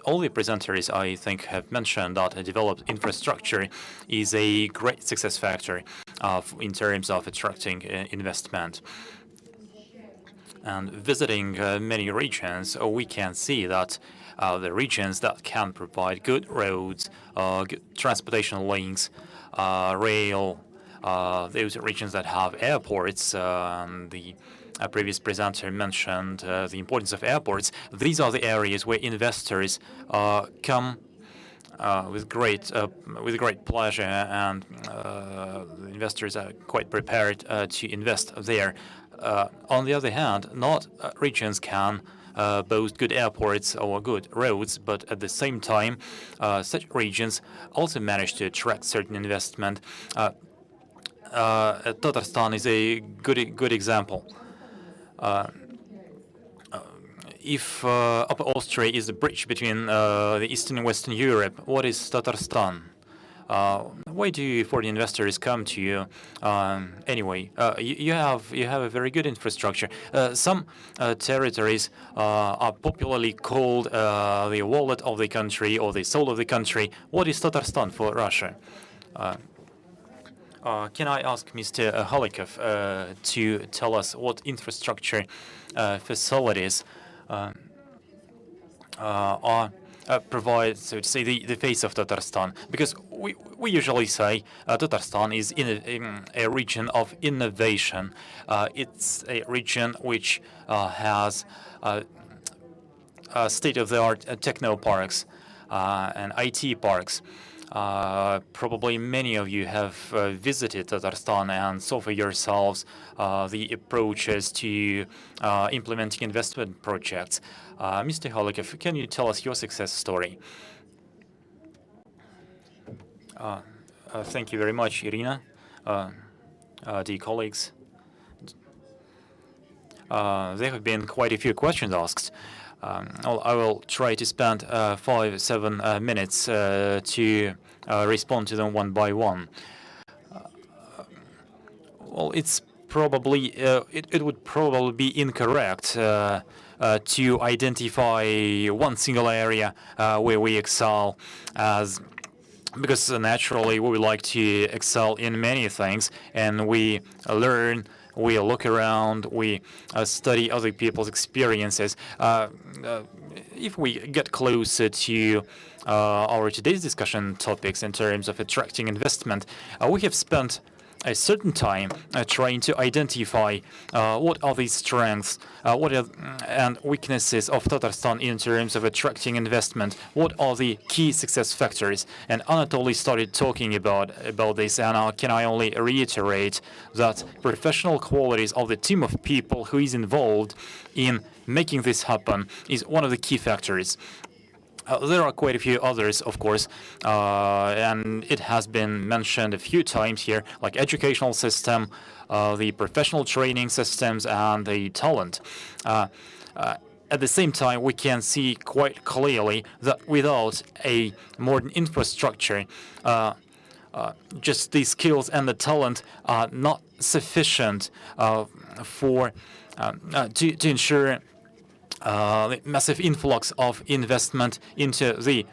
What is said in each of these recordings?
all the presenters, I think, have mentioned that a developed infrastructure is a great success factor in terms of attracting investment. And visiting many regions, we can see that the regions that can provide good roads, good transportation links, rail, those regions that have airports, the previous presenter mentioned the importance of airports. These are the areas where investors come with great pleasure, and investors are quite prepared to invest there. On the other hand, not regions can boast good airports or good roads, but at the same time, such regions also manage to attract certain investment. Tatarstan is a good example. If Upper Austria is the bridge between the Eastern and Western Europe, what is Tatarstan? Why do foreign investors come to you? Anyway, you have a very good infrastructure. Some territories are popularly called the wallet of the country or the soul of the country. What is Tatarstan for Russia? Can I ask Mr. Khalikov to tell us what infrastructure facilities are provide, so to say, the face of Tatarstan? Because we usually say Tatarstan is in a region of innovation. It's a region which has state-of-the-art techno parks and IT parks. Probably many of you have visited Tatarstan and saw for yourselves the approaches to implementing investment projects. Mr. Khalikov, can you tell us your success story? Thank you very much, Irina. Dear colleagues, there have been quite a few questions asked. I will try to spend 5-7 minutes to respond to them one by one. Well, it's probably it would probably be incorrect to identify one single area where we excel, as because naturally we would like to excel in many things, and we learn. We look around, we study other people's experiences. If we get closer to our today's discussion topics in terms of attracting investment, we have spent a certain time trying to identify what are the strengths, and weaknesses of Tatarstan in terms of attracting investment. What are the key success factors? And Anatoly started talking about this, and can I only reiterate that professional qualities of the team of people who is involved in making this happen is one of the key factors. There are quite a few others, of course, and it has been mentioned a few times here, like educational system, the professional training systems, and the talent. At the same time, we can see quite clearly that without a modern infrastructure, just the skills and the talent are not sufficient for to ensure the massive influx of investment into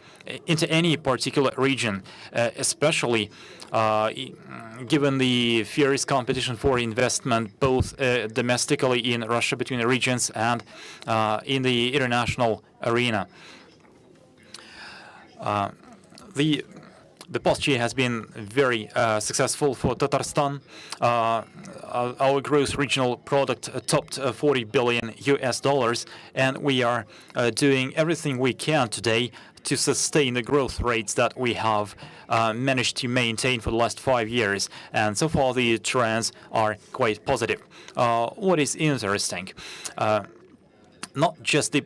any particular region, especially given the fierce competition for investment, both domestically in Russia between the regions and in the international arena. The past year has been very successful for Tatarstan. Our gross regional product topped $40 billion, and we are doing everything we can today to sustain the growth rates that we have managed to maintain for the last 5 years. And so far, the trends are quite positive. What is interesting, not just the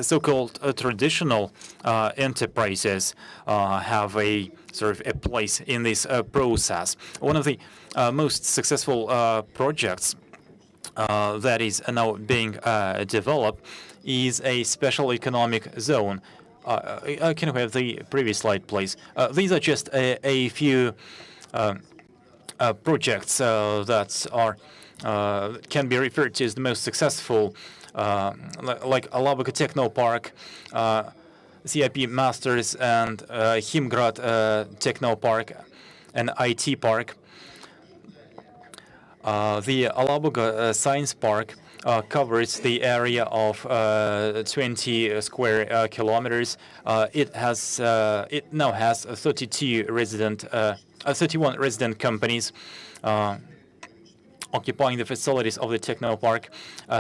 so-called traditional enterprises have a sort of a place in this process. One of the most successful projects that is now being developed is a special economic zone. Can we have the previous slide, please? These are just a few projects that are can be referred to as the most successful, like Alabaka Techno Park, CIP Masters and Himgrad Techno Park and IT Park. The Alabuga Science Park covers the area of 20 square kilometers. It now has 31 resident companies occupying the facilities of the techno park.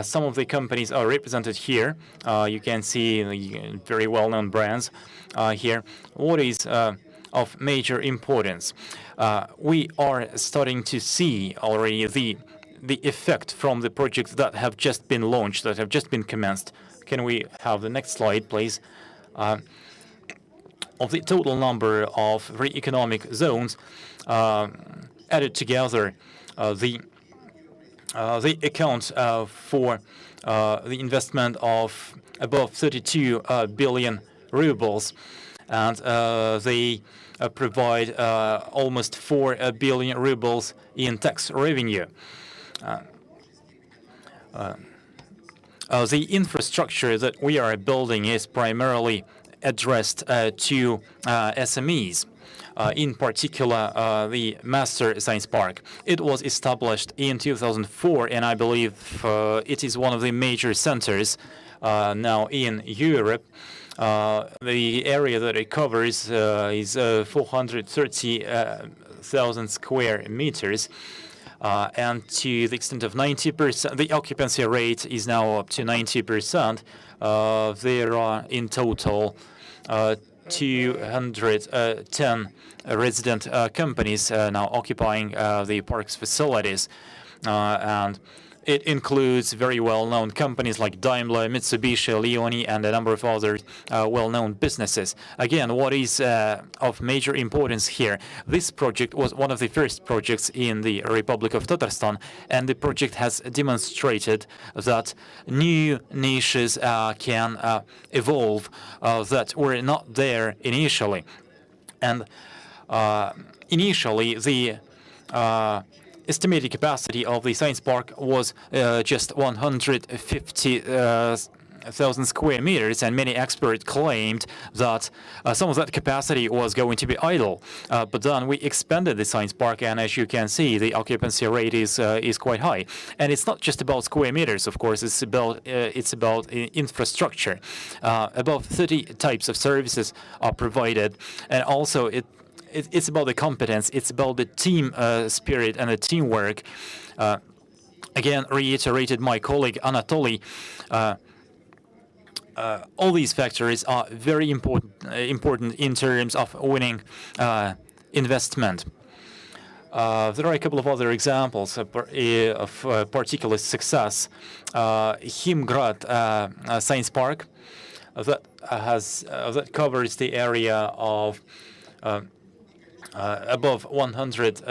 Some of the companies are represented here. You can see the very well-known brands here. What is of major importance? We are starting to see already the effect from the projects that have just been launched, that have just been commenced. Can we have the next slide, please? Of the total number of three economic zones added together, they account for the investment of above 32 billion rubles, and they provide almost 4 billion rubles in tax revenue. The infrastructure that we are building is primarily addressed to SMEs. In particular, the Master Science Park. It was established in 2004, and I believe it is one of the major centers now in Europe. The area that it covers is 430,000 square meters. And to the extent of 90%, the occupancy rate is now up to 90%. There are in total 210 resident companies now occupying the park's facilities. And it includes very well-known companies like Daimler, Mitsubishi, Leoni, and a number of other well-known businesses. Again, what is of major importance here? This project was one of the first projects in the Republic of Tatarstan, and the project has demonstrated that new niches can evolve that were not there initially. And initially, the estimated capacity of the science park was just 150,000 square meters, and many experts claimed that some of that capacity was going to be idle. But then we expanded the science park, and as you can see, the occupancy rate is quite high. And it's not just about square meters, of course. It's about infrastructure. Above 30 types of services are provided, and also it's about the competence, it's about the team spirit and the teamwork. Again, reiterated my colleague Anatoly, all these factors are very important in terms of winning investment. There are a couple of other examples of particular success. Himgrad Science Park that covers the area of above 100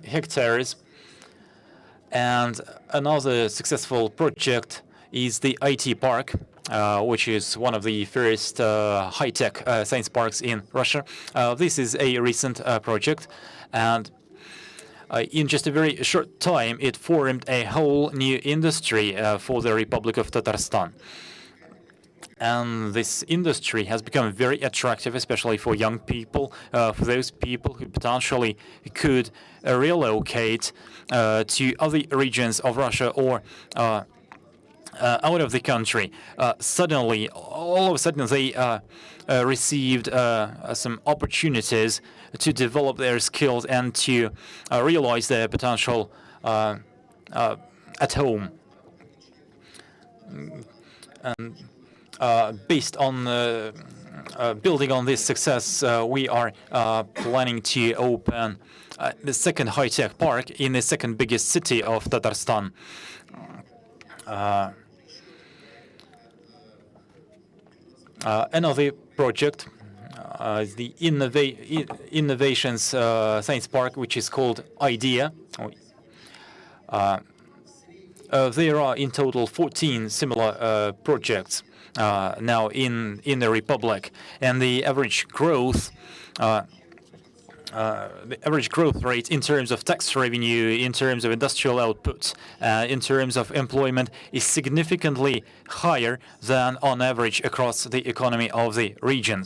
hectares. And another successful project is the IT Park, which is one of the first high-tech science parks in Russia. This is a recent project, and in just a very short time, it formed a whole new industry for the Republic of Tatarstan. And this industry has become very attractive, especially for young people, for those people who potentially could relocate to other regions of Russia or out of the country. All of a sudden, they received some opportunities to develop their skills and to realize their potential at home. And based on building on this success, we are planning to open the second high-tech park in the second biggest city of Tatarstan. Another project is the Innovations Science Park, which is called IDEA. There are in total 14 similar projects now in the Republic, and the average growth the average growth rate in terms of tax revenue, in terms of industrial output, in terms of employment is significantly higher than on average across the economy of the region.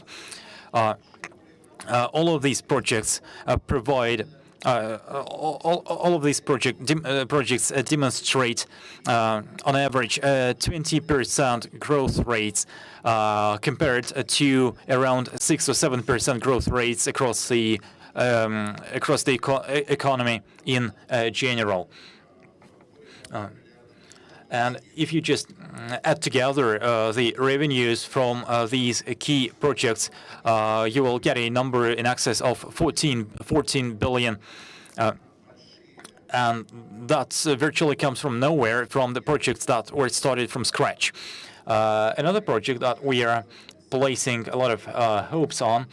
All of these projects provide all of these projects demonstrate, on average, 20% growth rates compared to around 6 or 7% growth rates across the economy in general. And if you just add together the revenues from these key projects, you will get a number in excess of 14 billion. And that virtually comes from nowhere, from the projects that were started from scratch. Another project that we are placing a lot of hopes on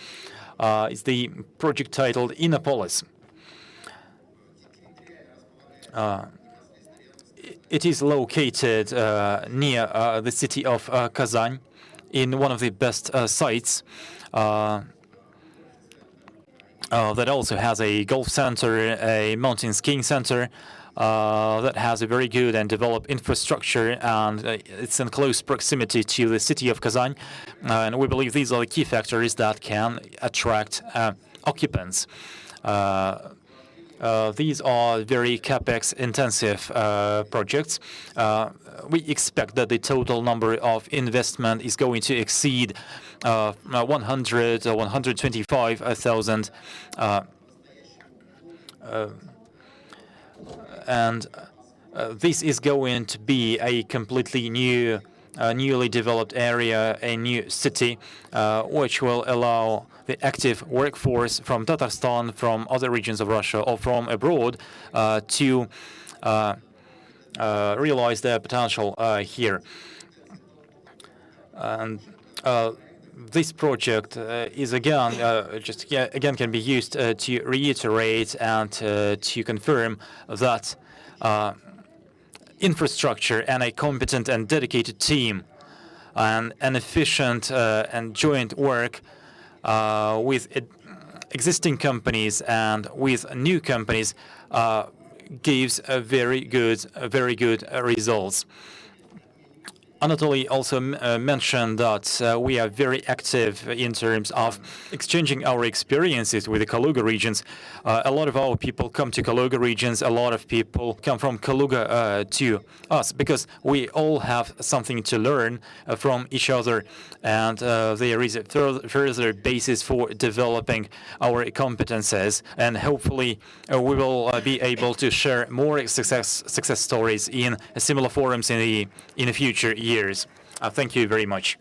is the project titled Innopolis. It is located near the city of Kazan, in one of the best sites that also has a golf center, a mountain skiing center, that has a very good and developed infrastructure, and it's in close proximity to the city of Kazan. And we believe these are the key factors that can attract occupants. These are very capex-intensive projects. We expect that the total number of investment is going to exceed 100 or 125,000, and this is going to be a completely newly developed area, a new city, which will allow the active workforce from Tatarstan, from other regions of Russia, or from abroad to realize their potential here. And this project is again can be used to reiterate and to confirm that infrastructure and a competent and dedicated team and an efficient and joint work with existing companies and with new companies gives a very good results. Anatoly also mentioned that we are very active in terms of exchanging our experiences with the Kaluga regions. A lot of our people come to Kaluga regions. A lot of people come from Kaluga to us because we all have something to learn from each other, and there is a further basis for developing our competences, and hopefully we will be able to share more success stories in similar forums in the future years. Thank you very much.